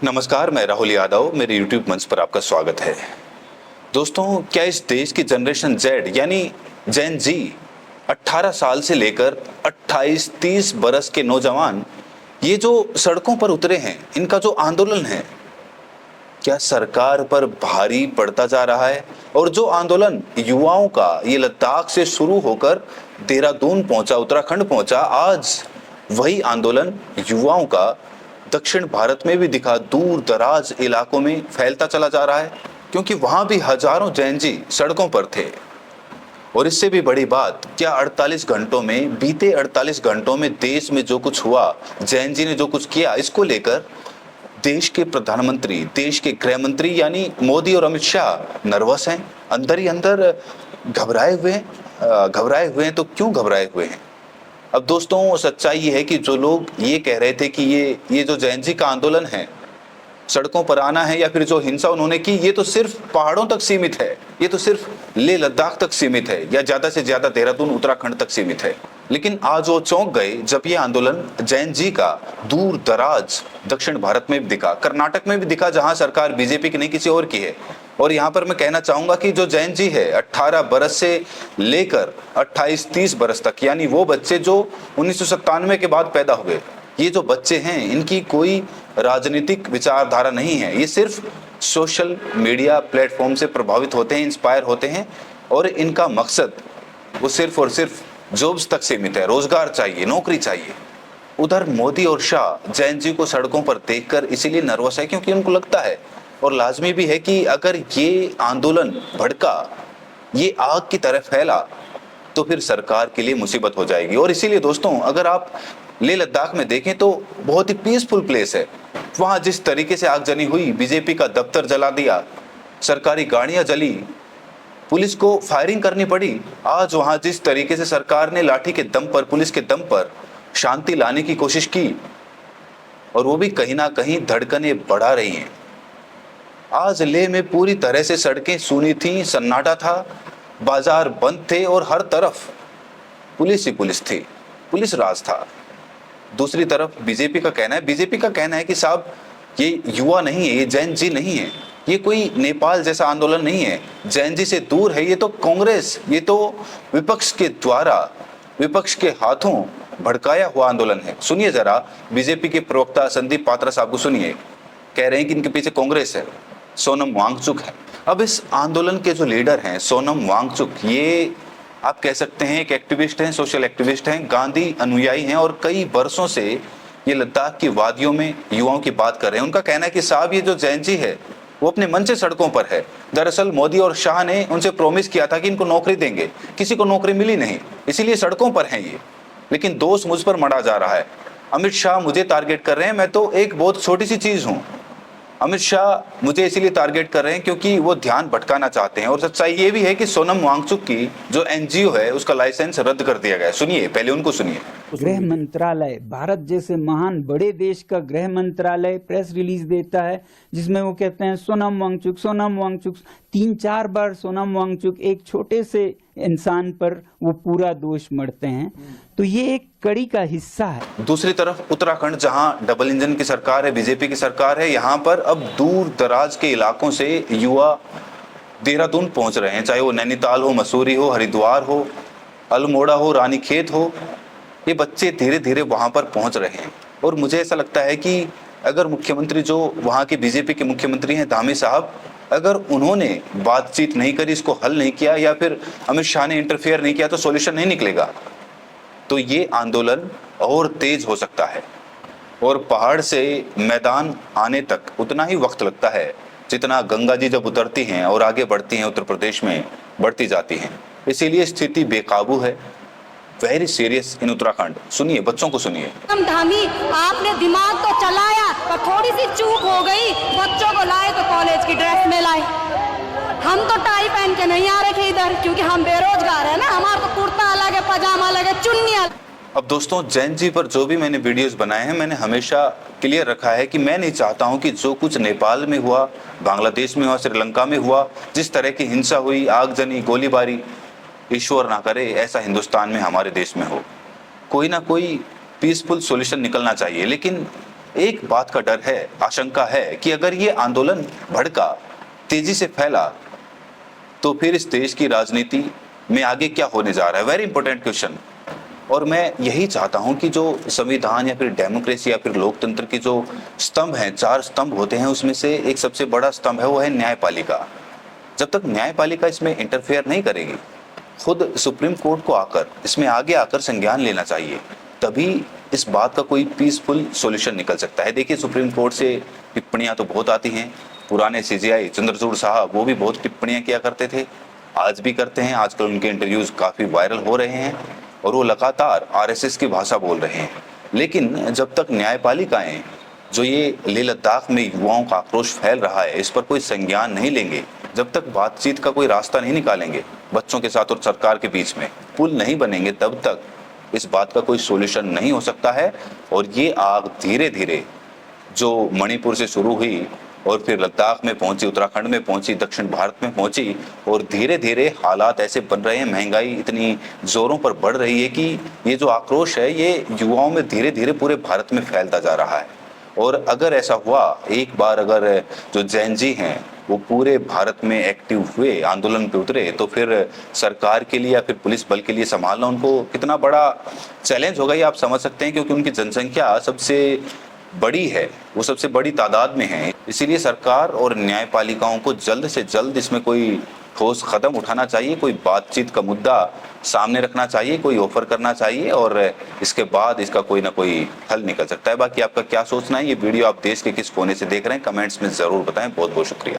नमस्कार, मैं राहुल यादव। मेरे YouTube मंच पर आपका स्वागत है। दोस्तों, क्या इस देश की जनरेशन जेड यानी जेन जी 18 साल से लेकर 28-30 बरस के नौजवान ये जो सड़कों पर उतरे हैं, इनका जो आंदोलन है, क्या सरकार पर भारी पड़ता जा रहा है? और जो आंदोलन युवाओं का ये लद्दाख से शुरू होकर देहरादून पहुंचा, उत्तराखंड पहुंचा, आज वही आंदोलन युवाओं का दक्षिण भारत में भी दिखा, दूर दराज इलाकों में फैलता चला जा रहा है, क्योंकि वहां भी हजारों जैन जी सड़कों पर थे। और इससे भी बड़ी बात, क्या 48 घंटों में, बीते 48 घंटों में देश में जो कुछ हुआ, जैन जी ने जो कुछ किया, इसको लेकर देश के प्रधानमंत्री, देश के गृह मंत्री यानी मोदी और अमित शाह नर्वस हैं, अंदर ही अंदर घबराए हुए हैं। तो क्यों घबराए हुए हैं? अब दोस्तों, सच्चाई ये है कि जो लोग ये कह रहे थे कि ये जो जैन जी का आंदोलन है, सड़कों पर आना है या फिर जो हिंसा उन्होंने की, ये तो सिर्फ पहाड़ों तक सीमित है, ये तो सिर्फ लेह लद्दाख तक सीमित है, या ज्यादा से ज्यादा देहरादून उत्तराखंड तक सीमित है। लेकिन आज वो चौंक गए जब ये आंदोलन जैन जी का दूर दराज दक्षिण भारत में भी दिखा, कर्नाटक में भी दिखा, जहां सरकार बीजेपी की नहीं किसी और की है। और यहाँ पर मैं कहना चाहूंगा कि जो जैन जी है 18 बरस से लेकर 28-30 बरस तक, यानी वो बच्चे जो 1997 के बाद पैदा हुए, ये जो बच्चे हैं, इनकी कोई राजनीतिक विचारधारा नहीं है। ये सिर्फ सोशल मीडिया प्लेटफॉर्म से प्रभावित होते हैं, इंस्पायर होते हैं, और इनका मकसद वो सिर्फ और सिर्फ जॉब्स तक सीमित है, रोजगार चाहिए, नौकरी चाहिए। उधर मोदी और शाह जैन जी को सड़कों पर देखकर इसीलिए नर्वस है क्योंकि उनको लगता है, और लाजमी भी है, कि अगर ये आंदोलन भड़का, ये आग की तरह फैला, तो फिर सरकार के लिए मुसीबत हो जाएगी। और इसीलिए दोस्तों, अगर आप लेह लद्दाख में देखें तो बहुत ही पीसफुल प्लेस है। वहां जिस तरीके से आगजनी हुई, बीजेपी का दफ्तर जला दिया, सरकारी गाड़ियां जली, पुलिस को फायरिंग करनी पड़ी, आज वहां जिस तरीके से सरकार ने लाठी के दम पर, पुलिस के दम पर शांति लाने की कोशिश की, और वो भी कहीं ना कहीं धड़कनें बढ़ा रही हैं। आज लेह में पूरी तरह से सड़कें सूनी थी, सन्नाटा था, बाजार बंद थे, और हर तरफ पुलिस ही पुलिस थी, पुलिस राज था। दूसरी तरफ बीजेपी का कहना है कि साहब, ये युवा नहीं है, ये जैन जी नहीं है, ये कोई नेपाल जैसा आंदोलन नहीं है, जैन जी से दूर है, ये तो कांग्रेस, ये तो विपक्ष के द्वारा, विपक्ष के हाथों भड़काया हुआ आंदोलन है। सुनिए जरा, बीजेपी के प्रवक्ता संदीप पात्रा साहब को सुनिए, कह रहे हैं कि इनके पीछे कांग्रेस है, सोनम वांगचुक है। अब इस आंदोलन के जो लीडर हैं सोनम वांगचुक, ये आप कह सकते हैं एक एक्टिविस्ट हैं, सोशल एक्टिविस्ट हैं, गांधी अनुयायी हैं, और कई बरसों से ये लद्दाख की वादियों में युवाओं की बात कर रहे हैं। उनका कहना है कि साहब, ये जो जैन जी है वो अपने मन से सड़कों पर है। दरअसल मोदी और शाह ने उनसे प्रॉमिस किया था कि इनको नौकरी देंगे, किसी को नौकरी मिली नहीं, इसीलिए सड़कों पर हैं ये। लेकिन दोष मुझ पर मढ़ा जा रहा है, अमित शाह मुझे टारगेट कर रहे हैं, मैं तो एक बहुत छोटी सी चीज हूँ। अमित शाह मुझे इसीलिए टारगेट कर रहे हैं क्योंकि वो ध्यान भटकाना चाहते हैं। और सच्चाई ये भी है कि सोनम वांगचुक की जो एनजीओ है, उसका लाइसेंस रद्द कर दिया गया है। सुनिए, पहले उनको सुनिए। गृह मंत्रालय, भारत जैसे महान बड़े देश का गृह मंत्रालय प्रेस रिलीज देता है जिसमें वो कहते हैं सोनम वांगचुक 3-4 बार सोनम वांगचुक, एक छोटे से इंसान पर वो पूरा दोष मढ़ते हैं। तो ये एक कड़ी का हिस्सा है। दूसरी तरफ उत्तराखंड, जहां डबल इंजन की सरकार है, बीजेपी की सरकार है, यहाँ पर अब दूर दराज के इलाकों से युवा देहरादून पहुंच रहे हैं, चाहे वो नैनीताल हो, मसूरी हो, हरिद्वार हो, अल्मोड़ा हो, रानीखेत हो, ये बच्चे धीरे धीरे वहां पर पहुंच रहे हैं। और मुझे ऐसा लगता है कि अगर मुख्यमंत्री, जो वहां के बीजेपी के मुख्यमंत्री हैं धामी साहब, अगर उन्होंने बातचीत नहीं करी, इसको हल नहीं किया, या फिर अमित शाह ने इंटरफेयर नहीं किया, तो सॉल्यूशन नहीं निकलेगा। तो ये आंदोलन और तेज हो सकता है, और पहाड़ से मैदान आने तक उतना ही वक्त लगता है जितना गंगा जी जब उतरती हैं और आगे बढ़ती हैं, उत्तर प्रदेश में बढ़ती जाती हैं। इसीलिए स्थिति बेकाबू है, वेरी सीरियस इन उत्तराखंड। सुनिए, बच्चों को सुनिए। धामी, आपने दिमाग तो चलाया, पर थोड़ी सी चूक हो गई, बच्चों को लाए तो कॉलेज की ड्रेस में लाए। हम तो टाई पहन के नहीं आ रखे इधर, क्योंकि हम बेरोजगार है ना, हमारा तो कुर्ता अलग है, पजामा अलग है, चुन्नी अलग। अब दोस्तों, जैन जी पर जो भी मैंने वीडियोस बनाए हैं, मैंने हमेशा क्लियर रखा है कि मैं नहीं चाहता हूं कि जो कुछ नेपाल में हुआ, बांग्लादेश में हुआ, श्रीलंका में हुआ, जिस तरह की हिंसा हुई, आगजनी, गोलीबारी, ईश्वर ना करे ऐसा हिंदुस्तान में, हमारे देश में हो। कोई ना कोई पीसफुल सॉल्यूशन निकलना चाहिए। लेकिन एक बात का डर है, आशंका है कि अगर ये आंदोलन भड़का, तेजी से फैला, तो फिर इस देश की राजनीति में आगे क्या होने जा रहा है। Very important question. और मैं यही चाहता हूं कि जो संविधान या फिर डेमोक्रेसी या फिर लोकतंत्र की जो स्तंभ हैं, 4 स्तंभ होते हैं, उसमें से एक सबसे बड़ा स्तंभ है वो है न्यायपालिका। जब तक न्यायपालिका इसमें इंटरफेयर नहीं करेगी, खुद सुप्रीम कोर्ट को आकर इसमें आगे आकर संज्ञान लेना चाहिए, तभी इस बात का कोई पीसफुल सॉल्यूशन निकल सकता है। देखिए, सुप्रीम कोर्ट से टिप्पणियां तो बहुत आती हैं। पुराने सीजेआई चंद्रचूड़ साहब, वो भी बहुत टिप्पणियां किया करते थे, आज भी करते हैं। आजकल उनके इंटरव्यूज काफी वायरल हो रहे हैं और वो लगातार आरएसएस की भाषा बोल रहे हैं। लेकिन जब तक न्यायपालिकाएं, जो ये लेह लद्दाख में युवाओं का आक्रोश फैल रहा है, इस पर कोई संज्ञान नहीं लेंगे, जब तक बातचीत का कोई रास्ता नहीं निकालेंगे बच्चों के साथ और सरकार के बीच में, पुल नहीं बनेंगे, तब तक इस बात का कोई सॉल्यूशन नहीं हो सकता है। और ये आग धीरे धीरे जो मणिपुर से शुरू हुई और फिर लद्दाख में पहुंची, उत्तराखंड में पहुंची, दक्षिण भारत में पहुंची, और धीरे धीरे हालात ऐसे बन रहे हैं, महंगाई इतनी जोरों पर बढ़ रही है कि ये जो आक्रोश है ये युवाओं में धीरे धीरे पूरे भारत में फैलता जा रहा है। और अगर ऐसा हुआ, एक बार अगर जो जैन जी हैं वो पूरे भारत में एक्टिव हुए, आंदोलन पे उतरे, तो फिर सरकार के लिए या फिर पुलिस बल के लिए संभालना उनको कितना बड़ा चैलेंज होगा ये आप समझ सकते हैं, क्योंकि उनकी जनसंख्या सबसे बड़ी है, वो सबसे बड़ी तादाद में है। इसीलिए सरकार और न्यायपालिकाओं को जल्द से जल्द इसमें कोई ठोस कदम उठाना चाहिए, कोई बातचीत का मुद्दा सामने रखना चाहिए, कोई ऑफर करना चाहिए, और इसके बाद इसका कोई ना कोई हल निकल सकता है। बाकी आपका क्या सोचना है, ये वीडियो आप देश के किस कोने से देख रहे हैं, कमेंट्स में जरूर बताएं। बहुत बहुत शुक्रिया।